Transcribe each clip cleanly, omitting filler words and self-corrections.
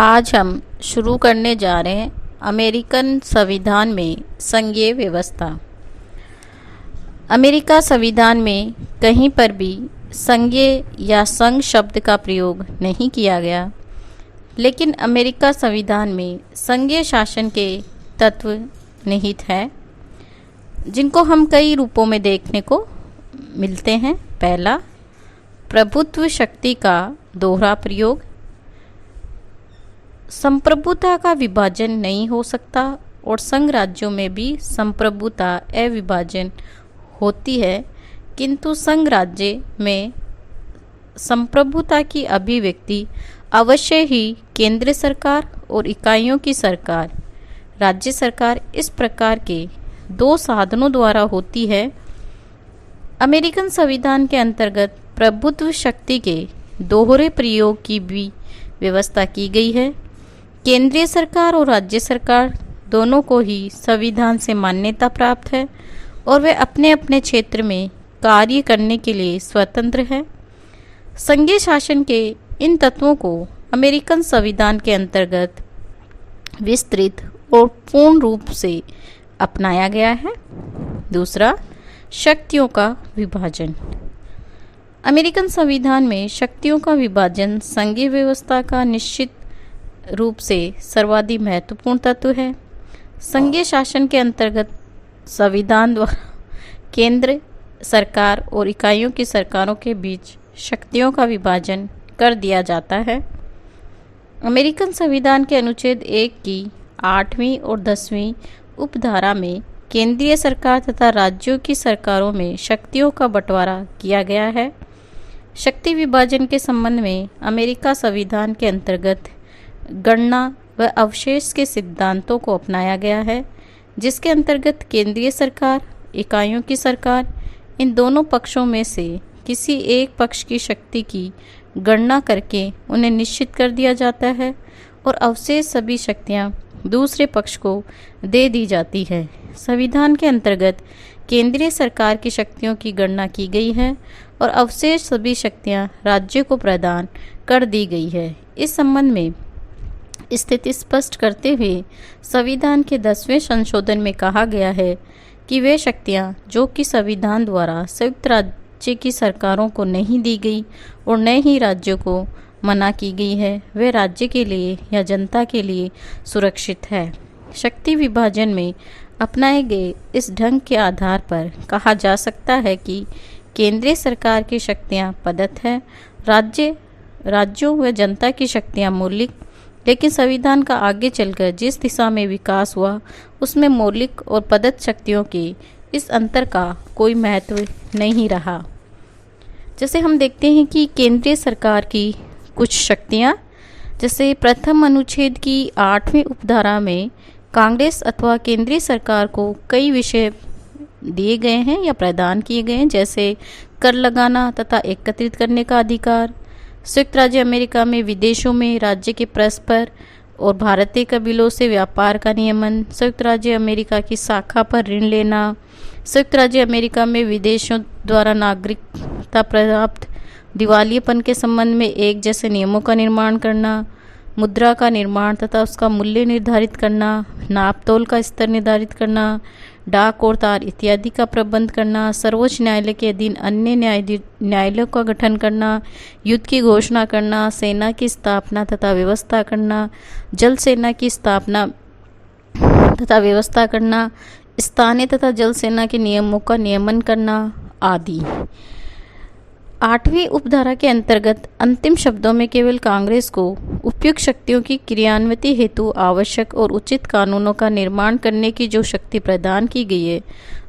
आज हम शुरू करने जा रहे हैं अमेरिकन संविधान में संघीय व्यवस्था। अमेरिका संविधान में कहीं पर भी संघीय या संघ शब्द का प्रयोग नहीं किया गया, लेकिन अमेरिका संविधान में संघीय शासन के तत्व निहित हैं, जिनको हम कई रूपों में देखने को मिलते हैं। पहला, प्रभुत्व शक्ति का दोहरा प्रयोग। संप्रभुता का विभाजन नहीं हो सकता और संघ राज्यों में भी संप्रभुता अविभाजन होती है, किंतु संघ राज्य में संप्रभुता की अभिव्यक्ति अवश्य ही केंद्र सरकार और इकाइयों की सरकार, राज्य सरकार, इस प्रकार के दो साधनों द्वारा होती है। अमेरिकन संविधान के अंतर्गत प्रभुत्व शक्ति के दोहरे प्रयोग की भी व्यवस्था की गई है। केंद्रीय सरकार और राज्य सरकार दोनों को ही संविधान से मान्यता प्राप्त है और वे अपने अपने क्षेत्र में कार्य करने के लिए स्वतंत्र है। संघीय शासन के इन तत्वों को अमेरिकन संविधान के अंतर्गत विस्तृत और पूर्ण रूप से अपनाया गया है। दूसरा, शक्तियों का विभाजन। अमेरिकन संविधान में शक्तियों का विभाजन संघीय व्यवस्था का निश्चित रूप से सर्वाधिक महत्वपूर्ण तत्व है। संघीय शासन के अंतर्गत संविधान द्वारा केंद्र सरकार और इकाइयों की सरकारों के बीच शक्तियों का विभाजन कर दिया जाता है। अमेरिकन संविधान के अनुच्छेद 1 की 8वीं और 10वीं उपधारा में केंद्रीय सरकार तथा राज्यों की सरकारों में शक्तियों का बंटवारा किया गया है। शक्ति विभाजन के संबंध में अमेरिका संविधान के अंतर्गत गणना व अवशेष के सिद्धांतों को अपनाया गया है, जिसके अंतर्गत केंद्रीय सरकार, इकाइयों की सरकार, इन दोनों पक्षों में से किसी एक पक्ष की शक्ति की गणना करके उन्हें निश्चित कर दिया जाता है और अवशेष सभी शक्तियां दूसरे पक्ष को दे दी जाती है। संविधान के अंतर्गत केंद्रीय सरकार की शक्तियों की गणना की गई है और अवशेष सभी शक्तियां राज्य को प्रदान कर दी गई है। इस संबंध में स्थिति स्पष्ट करते हुए संविधान के 10वें संशोधन में कहा गया है कि वे शक्तियां जो कि संविधान द्वारा संयुक्त राज्य की सरकारों को नहीं दी गई और न ही राज्यों को मना की गई है, वे राज्य के लिए या जनता के लिए सुरक्षित है। शक्ति विभाजन में अपनाए गए इस ढंग के आधार पर कहा जा सकता है कि केंद्रीय सरकार की शक्तियां पदत्त है, राज्यों व जनता की शक्तियां मौलिक। लेकिन संविधान का आगे चलकर जिस दिशा में विकास हुआ उसमें मौलिक और पदत्त शक्तियों के इस अंतर का कोई महत्व नहीं रहा। जैसे हम देखते हैं कि केंद्रीय सरकार की कुछ शक्तियां, जैसे प्रथम अनुच्छेद की 8वीं उपधारा में कांग्रेस अथवा केंद्रीय सरकार को कई विषय दिए गए हैं या प्रदान किए गए हैं, जैसे कर लगाना तथा एकत्रित करने का अधिकार, संयुक्त राज्य अमेरिका में विदेशों में राज्य के परस्पर और भारतीय कबीलों से व्यापार का नियमन, संयुक्त राज्य अमेरिका की शाखा पर ऋण लेना, संयुक्त राज्य अमेरिका में विदेशों द्वारा नागरिकता प्राप्त दिवालियेपन के संबंध में एक जैसे नियमों का निर्माण करना, मुद्रा का निर्माण तथा उसका मूल्य निर्धारित करना, नापतोल का स्तर निर्धारित करना, डाक और तार इत्यादि का प्रबंध करना, सर्वोच्च न्यायालय के अधीन अन्य न्यायालयों का गठन करना, युद्ध की घोषणा करना, सेना की स्थापना तथा व्यवस्था करना, जल सेना की स्थापना तथा व्यवस्था करना, स्थानीय तथा जल सेना के नियमों का नियमन करना आदि। 8वीं उपधारा के अंतर्गत अंतिम शब्दों में केवल कांग्रेस को उपयुक्त शक्तियों की क्रियान्विति हेतु आवश्यक और उचित कानूनों का निर्माण करने की जो शक्ति प्रदान की गई है,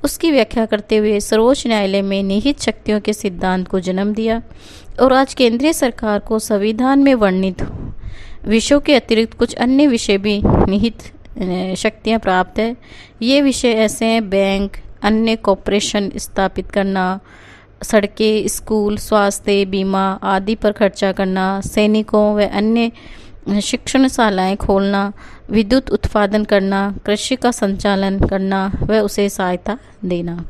उसकी व्याख्या करते हुए सर्वोच्च न्यायालय में निहित शक्तियों के सिद्धांत को जन्म दिया। और आज केंद्रीय सरकार को संविधान में वर्णित विषयों के अतिरिक्त कुछ अन्य विषय भी निहित शक्तियाँ प्राप्त है। ये विषय ऐसे हैं: बैंक, अन्य कॉरपोरेशन स्थापित करना, सड़कें, स्कूल, स्वास्थ्य, बीमा आदि पर खर्चा करना, सैनिकों व अन्य शिक्षणशालाएं खोलना, विद्युत उत्पादन करना, कृषि का संचालन करना व उसे सहायता देना।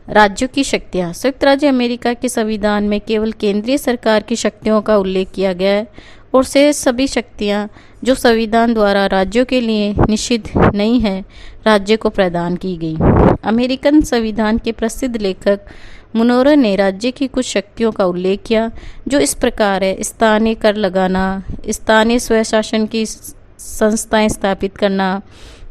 राज्यों की शक्तियाँ। संयुक्त राज्य अमेरिका के संविधान में केवल केंद्रीय सरकार की शक्तियों का उल्लेख किया गया है और शेष सभी शक्तियाँ जो संविधान द्वारा राज्यों के लिए निषिद्ध नहीं है, राज्य को प्रदान की गई। अमेरिकन संविधान के प्रसिद्ध लेखक मुनरो ने राज्य की कुछ शक्तियों का उल्लेख किया, जो इस प्रकार है: स्थानीय कर लगाना, स्थानीय स्वशासन की संस्थाएं स्थापित करना,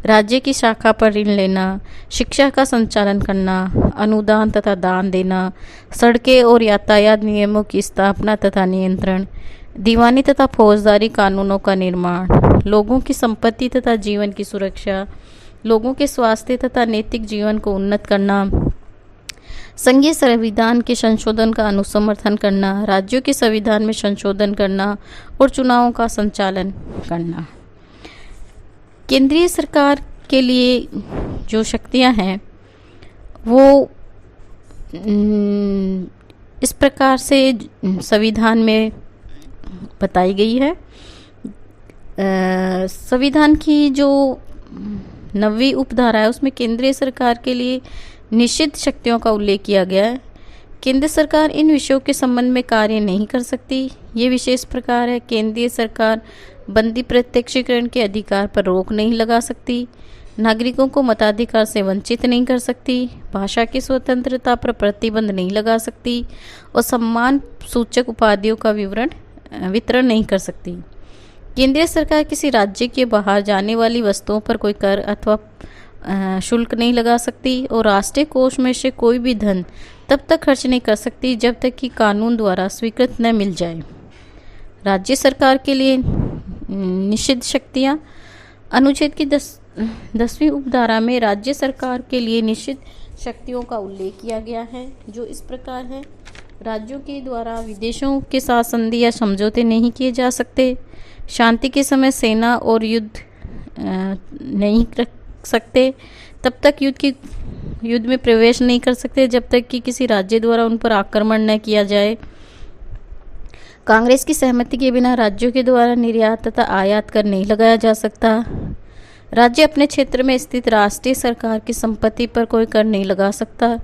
राज्य की शाखा पर ऋण लेना, शिक्षा का संचालन करना, अनुदान तथा दान देना, सड़कें और यातायात नियमों की स्थापना तथा नियंत्रण, दीवानी तथा फौजदारी कानूनों का निर्माण, लोगों की संपत्ति तथा जीवन की सुरक्षा, लोगों के स्वास्थ्य तथा नैतिक जीवन को उन्नत करना, संघीय संविधान के संशोधन का अनुसमर्थन करना, राज्यों के संविधान में संशोधन करना और चुनावों का संचालन करना। केंद्रीय सरकार के लिए जो शक्तियां हैं वो इस प्रकार से संविधान में बताई गई है। संविधान की जो 9वीं उपधारा है उसमें केंद्रीय सरकार के लिए निश्चित शक्तियों का उल्लेख किया गया है। केंद्र सरकार इन विषयों के संबंध में कार्य नहीं कर सकती। ये विशेष प्रकार है: केंद्रीय सरकार बंदी प्रत्यक्षीकरण के अधिकार पर रोक नहीं लगा सकती, नागरिकों को मताधिकार से वंचित नहीं कर सकती, भाषा की स्वतंत्रता पर प्रतिबंध नहीं लगा सकती और सम्मान सूचक उपाधियों का वितरण नहीं कर सकती। केंद्रीय सरकार किसी राज्य के बाहर जाने वाली वस्तुओं पर कोई कर अथवा शुल्क नहीं लगा सकती और राष्ट्रीय कोष में से कोई भी धन तब तक खर्च नहीं कर सकती जब तक कि कानून द्वारा स्वीकृत न मिल जाए। राज्य सरकार के लिए निषिद्ध शक्तियाँ। अनुच्छेद की 10वीं उपधारा में राज्य सरकार के लिए निषिद्ध शक्तियों का उल्लेख किया गया है, जो इस प्रकार है: राज्यों के द्वारा विदेशों के साथ संधि या समझौते नहीं किए जा सकते, शांति के समय सेना और युद्ध नहीं रख सकते, तब तक युद्ध में प्रवेश नहीं कर सकते जब तक कि किसी राज्य द्वारा उन पर आक्रमण न किया जाए, कांग्रेस की सहमति के बिना राज्यों के द्वारा निर्यात तथा आयात कर नहीं लगाया जा सकता, राज्य अपने क्षेत्र में स्थित राष्ट्रीय सरकार की संपत्ति पर कोई कर नहीं लगा सकता,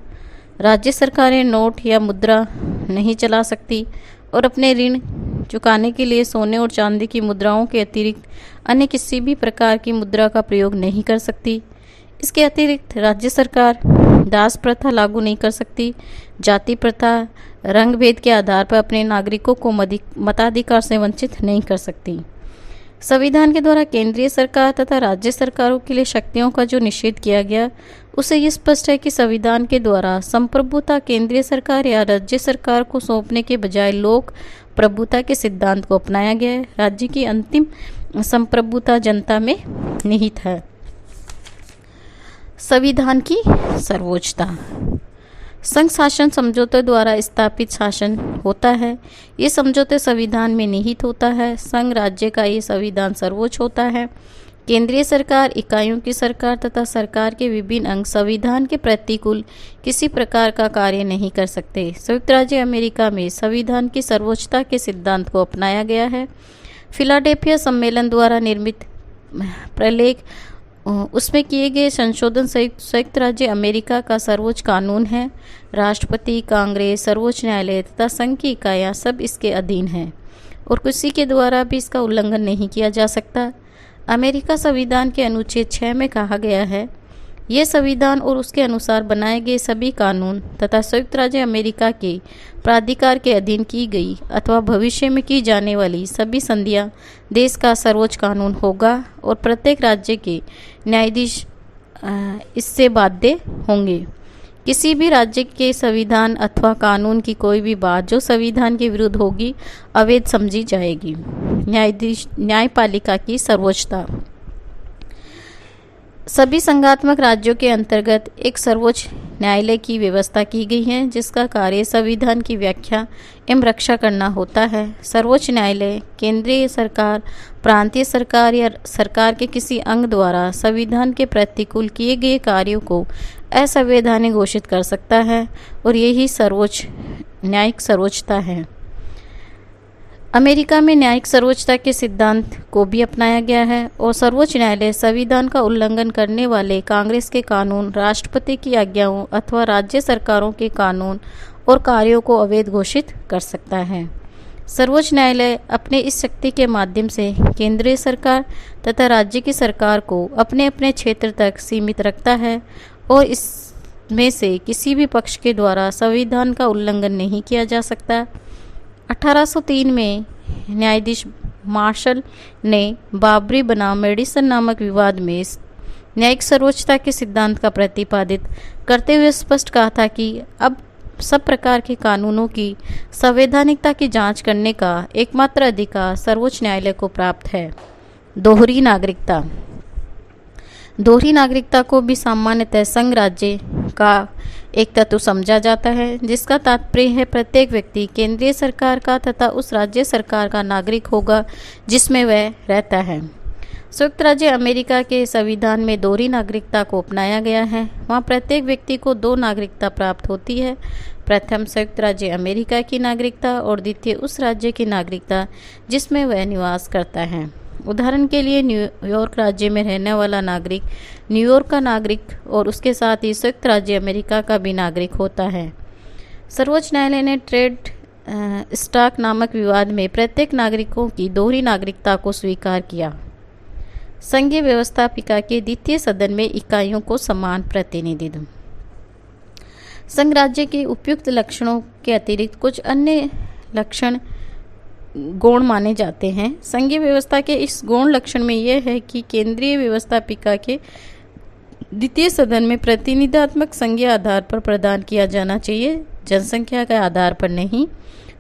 राज्य सरकारें नोट या मुद्रा नहीं चला सकती और अपने ऋण चुकाने के लिए सोने और चांदी की मुद्राओं के अतिरिक्त अन्य किसी भी प्रकार की मुद्रा का प्रयोग नहीं कर सकती। इसके अतिरिक्त राज्य सरकार दास प्रथा लागू नहीं कर सकती, जाति प्रथा, रंग भेद के आधार पर अपने नागरिकों को मताधिकार से वंचित नहीं कर सकती। संविधान के द्वारा केंद्रीय सरकार तथा राज्य सरकारों के लिए शक्तियों का जो निषेध किया गया, उसे ये स्पष्ट है कि संविधान के द्वारा संप्रभुता केंद्रीय सरकार या राज्य सरकार को सौंपने के बजाय लोक प्रभुता के सिद्धांत को अपनाया गया है। राज्य की अंतिम संप्रभुता जनता में निहित है। संविधान की सर्वोच्चता। संघ शासन समझौते द्वारा स्थापित शासन होता है। ये समझौते संविधान में निहित होता है। संघ राज्य का ये संविधान सर्वोच्च होता है। केंद्रीय सरकार, इकाइयों की सरकार तथा सरकार के विभिन्न अंग संविधान के प्रतिकूल किसी प्रकार का कार्य नहीं कर सकते। संयुक्त राज्य अमेरिका में संविधान की सर्वोच्चता के सिद्धांत को अपनाया गया है। फिलाडेल्फिया सम्मेलन द्वारा निर्मित प्रलेख उसमें किए गए संशोधन संयुक्त राज्य अमेरिका का सर्वोच्च कानून है। राष्ट्रपति, कांग्रेस, सर्वोच्च न्यायालय तथा संघ की इकाइयाँ सब इसके अधीन हैं और किसी के द्वारा भी इसका उल्लंघन नहीं किया जा सकता। अमेरिका संविधान के अनुच्छेद 6 में कहा गया है, यह संविधान और उसके अनुसार बनाए गए सभी कानून तथा संयुक्त राज्य अमेरिका के प्राधिकार के अधीन की गई अथवा भविष्य में की जाने वाली सभी संधियां देश का सर्वोच्च कानून होगा और प्रत्येक राज्य के न्यायाधीश इससे बाध्य होंगे। किसी भी राज्य के संविधान अथवा कानून की कोई भी बात जो संविधान के विरुद्ध होगी अवैध समझी जाएगी। न्यायपालिका की सर्वोच्चता। सभी संघात्मक राज्यों के अंतर्गत एक सर्वोच्च न्यायालय की व्यवस्था की गई है, जिसका कार्य संविधान की व्याख्या एवं रक्षा करना होता है। सर्वोच्च न्यायालय केंद्रीय सरकार, प्रांतीय सरकार या सरकार के किसी अंग द्वारा संविधान के प्रतिकूल किए गए कार्यों को असंवैधानिक घोषित कर सकता है और यही सर्वोच्च न्यायिक सर्वोच्चता है। अमेरिका में न्यायिक सर्वोच्चता के सिद्धांत को भी अपनाया गया है और सर्वोच्च न्यायालय संविधान का उल्लंघन करने वाले कांग्रेस के कानून, राष्ट्रपति की आज्ञाओं अथवा राज्य सरकारों के कानून और कार्यों को अवैध घोषित कर सकता है। सर्वोच्च न्यायालय अपने इस शक्ति के माध्यम से केंद्रीय सरकार तथा राज्य की सरकार को अपने अपने क्षेत्र तक सीमित रखता है और इसमें से किसी भी पक्ष के द्वारा संविधान का उल्लंघन नहीं किया जा सकता। 1803 में न्यायाधीश मार्शल ने बाबरी बनाम मेडिसन नामक विवाद में न्यायिक सर्वोच्चता के सिद्धांत का प्रतिपादित करते हुए स्पष्ट कहा था कि अब सब प्रकार के कानूनों की संवैधानिकता की जांच करने का एकमात्र अधिकार सर्वोच्च न्यायालय को प्राप्त है। दोहरी नागरिकता। दोहरी नागरिकता को भी सामान्यतः संघ राज्य का एक तत्व समझा जाता है, जिसका तात्पर्य है प्रत्येक व्यक्ति केंद्रीय सरकार का तथा उस राज्य सरकार का नागरिक होगा जिसमें वह रहता है। संयुक्त राज्य अमेरिका के संविधान में दोहरी नागरिकता को अपनाया गया है। वहाँ प्रत्येक व्यक्ति को दो नागरिकता प्राप्त होती है। प्रथम संयुक्त राज्य अमेरिका की नागरिकता और द्वितीय उस राज्य की नागरिकता जिसमें वह निवास करता है। उदाहरण के लिए न्यूयॉर्क राज्य में रहने वाला नागरिक न्यूयॉर्क का नागरिक और उसके साथ ही संयुक्त राज्य अमेरिका का भी नागरिक होता है। सर्वोच्च न्यायालय ने ट्रेड स्टॉक नामक विवाद में प्रत्येक नागरिकों की दोहरी नागरिकता को स्वीकार किया। संघीय व्यवस्थापिका के द्वितीय सदन में इकाइयों को समान प्रतिनिधित्व। संघ राज्य के उपयुक्त लक्षणों के अतिरिक्त कुछ अन्य लक्षण गौण माने जाते हैं। संघीय व्यवस्था के इस गौण लक्षण में यह है कि केंद्रीय व्यवस्थापिका के द्वितीय सदन में प्रतिनिधात्मक संघीय आधार पर प्रदान किया जाना चाहिए, जनसंख्या के आधार पर नहीं।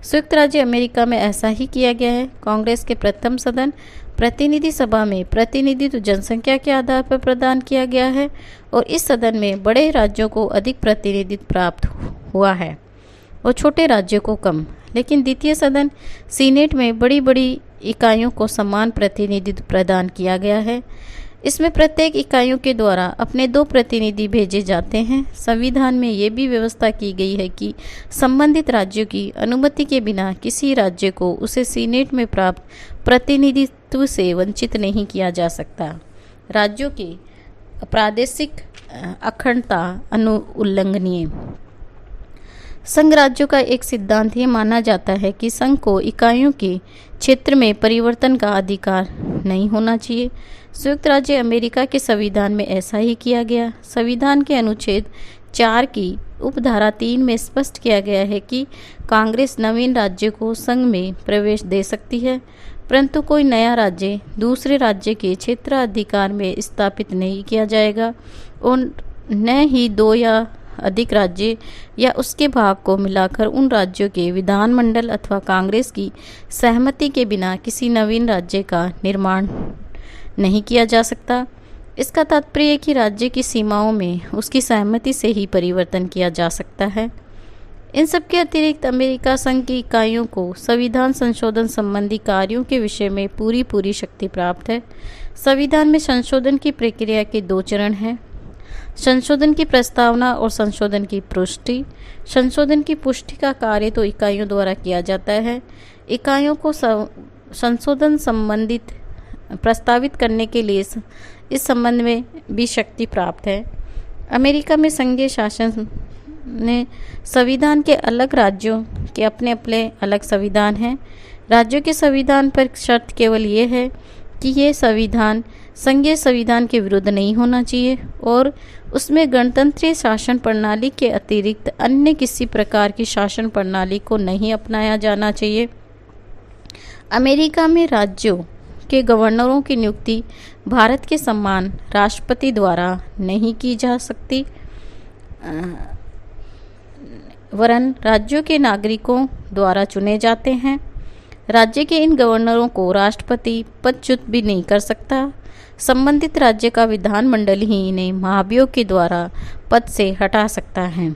संयुक्त राज्य अमेरिका में ऐसा ही किया गया है। कांग्रेस के प्रथम सदन प्रतिनिधि सभा में प्रतिनिधित्व जनसंख्या के आधार पर प्रदान किया गया है और इस सदन में बड़े राज्यों को अधिक प्रतिनिधित्व प्राप्त हुआ है और छोटे राज्यों को कम। लेकिन द्वितीय सदन सीनेट में बड़ी बड़ी इकाइयों को समान प्रतिनिधित्व प्रदान किया गया है। इसमें प्रत्येक इकाइयों के द्वारा अपने दो प्रतिनिधि भेजे जाते हैं। संविधान में ये भी व्यवस्था की गई है कि संबंधित राज्यों की अनुमति के बिना किसी राज्य को उसे सीनेट में प्राप्त प्रतिनिधित्व से वंचित नहीं किया जा सकता। राज्यों की प्रादेशिक अखंडता उल्लंघनीय। संघ राज्यों का एक सिद्धांत ये माना जाता है कि संघ को इकाइयों के क्षेत्र में परिवर्तन का अधिकार नहीं होना चाहिए। संयुक्त राज्य अमेरिका के संविधान में ऐसा ही किया गया। संविधान के अनुच्छेद 4 की उपधारा 3 में स्पष्ट किया गया है कि कांग्रेस नवीन राज्य को संघ में प्रवेश दे सकती है, परंतु कोई नया राज्य दूसरे राज्य के क्षेत्राधिकार में स्थापित नहीं किया जाएगा और न ही दो या अधिक राज्य या उसके भाग को मिलाकर उन राज्यों के विधानमंडल अथवा कांग्रेस की सहमति के बिना किसी नवीन राज्य का निर्माण नहीं किया जा सकता। इसका तात्पर्य है कि राज्य की सीमाओं में उसकी सहमति से ही परिवर्तन किया जा सकता है। इन सब के अतिरिक्त अमेरिका संघ की इकाइयों को संविधान संशोधन संबंधी कार्यों के विषय में पूरी शक्ति प्राप्त है। संविधान में संशोधन की प्रक्रिया के 2 चरण हैं: संशोधन की प्रस्तावना और संशोधन की पुष्टि। संशोधन की पुष्टि का कार्य तो इकाइयों द्वारा किया जाता है। इकाइयों को संशोधन संबंधित प्रस्तावित करने के लिए इस संबंध में भी शक्ति प्राप्त है। अमेरिका में संघीय शासन ने संविधान के अलग राज्यों के अपने अपने अलग संविधान हैं। राज्यों के संविधान पर शर्त केवल ये है कि ये संविधान संघीय संविधान के विरुद्ध नहीं होना चाहिए और उसमें गणतंत्रीय शासन प्रणाली के अतिरिक्त अन्य किसी प्रकार की शासन प्रणाली को नहीं अपनाया जाना चाहिए। अमेरिका में राज्यों के गवर्नरों की नियुक्ति भारत के समान राष्ट्रपति द्वारा नहीं की जा सकती, वरन राज्यों के नागरिकों द्वारा चुने जाते हैं। राज्य के इन गवर्नरों को राष्ट्रपति पदच्युत भी नहीं कर सकता। संबंधित राज्य का विधानमंडल ही इन्हें महाभियोग के द्वारा पद से हटा सकता है।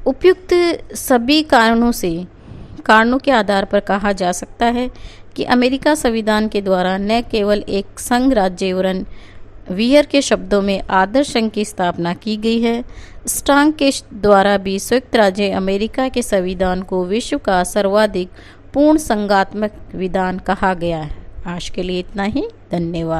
उपयुक्त सभी कारणों के आधार पर कहा जा सकता है कि अमेरिका संविधान के द्वारा न केवल एक संघ राज्य वरन वीयर के शब्दों में आदर्श संघ की स्थापना की गई है। स्ट्रॉन्ग के द्वारा भी संयुक्त राज्य अमेरिका के संविधान को विश्व का सर्वाधिक पूर्ण संघात्मक विधान कहा गया है। आज के लिए इतना ही, धन्यवाद।